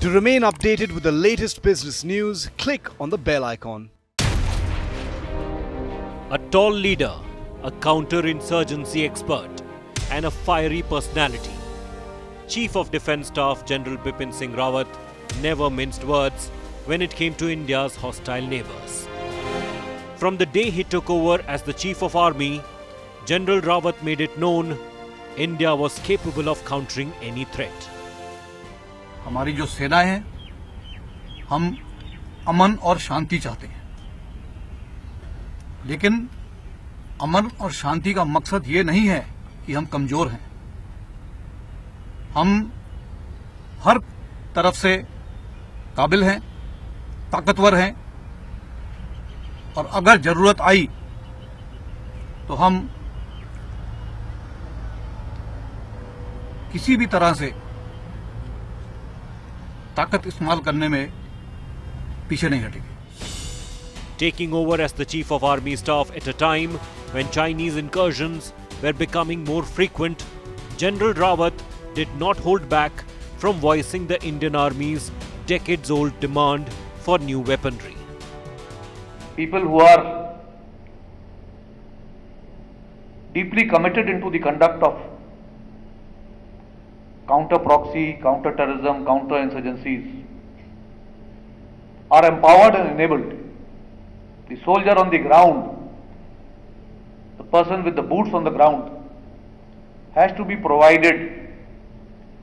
To remain updated with the latest business news, click on the bell icon. A tall leader, a counter-insurgency expert, and a fiery personality. Chief of Defence Staff General Bipin Singh Rawat never minced words when it came to India's hostile neighbours. From the day he took over as the Chief of Army, General Rawat made it known India was capable of countering any threat. हमारी जो सेना है, हम अमन और शांति चाहते हैं, लेकिन अमन और शांति का मकसद ये नहीं है कि हम कमजोर हैं। हम हर तरफ से काबिल हैं, ताकतवर हैं और अगर जरूरत आई तो हम किसी भी तरह से ताकत इस्तेमाल करने में पीछे नहीं हटेंगे। Taking over as the Chief of Army Staff at a time when Chinese incursions were becoming more frequent, General Rawat did not hold back from voicing the Indian Army's decades-old demand for new weaponry. People who are deeply committed into the conduct of counter-proxy, counter-terrorism, counter-insurgencies are empowered and enabled. The soldier on the ground, the person with the boots on the ground, has to be provided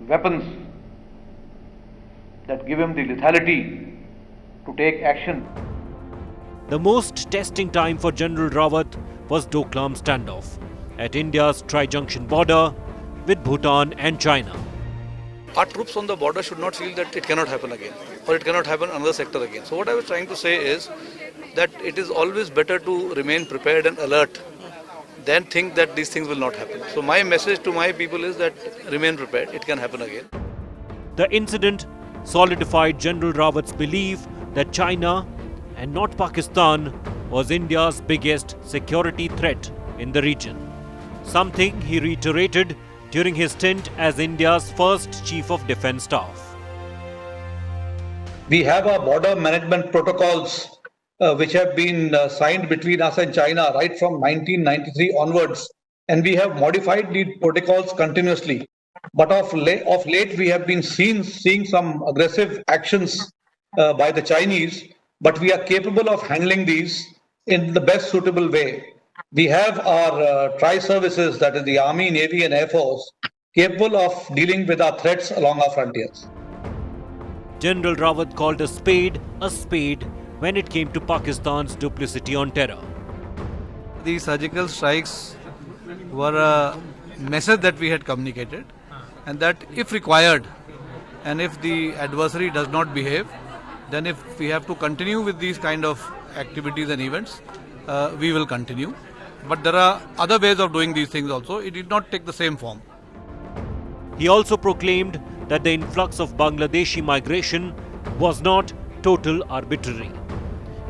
weapons that give him the lethality to take action. The most testing time for General Rawat was Doklam standoff at India's tri-junction border with Bhutan and China. Our troops on the border should not feel that it cannot happen again or it cannot happen in another sector again. So what I was trying to say is that it is always better to remain prepared and alert than think that these things will not happen. So my message to my people is that remain prepared, it can happen again. The incident solidified General Rawat's belief that China and not Pakistan was India's biggest security threat in the region. Something he reiterated during his stint as India's first Chief of Defence Staff. We have our border management protocols which have been signed between us and China right from 1993 onwards, and we have modified the protocols continuously. But of late we have been seeing some aggressive actions by the Chinese, but we are capable of handling these in the best suitable way. We have our tri-services, that is the Army, Navy and Air Force, capable of dealing with our threats along our frontiers. General Rawat called a spade when it came to Pakistan's duplicity on terror. These surgical strikes were a message that we had communicated, and that if required and if the adversary does not behave, then if we have to continue with these kind of activities and events, we will continue. But there are other ways of doing these things also. It did not take the same form. He also proclaimed that the influx of Bangladeshi migration was not total arbitrary,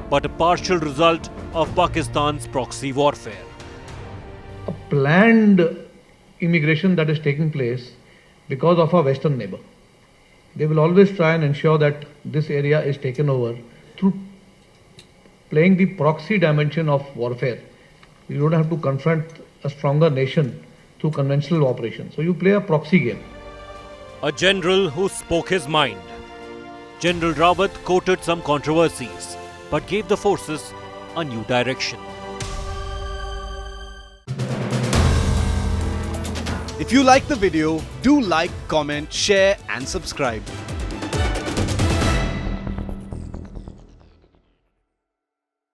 but a partial result of Pakistan's proxy warfare. A planned immigration that is taking place because of our western neighbor. They will always try and ensure that this area is taken over through playing the proxy dimension of warfare. You don't have to confront a stronger nation through conventional operations. So you play a proxy game. A general who spoke his mind. General Rawat quoted some controversies, but gave the forces a new direction. If you like the video, do like, comment, share and subscribe.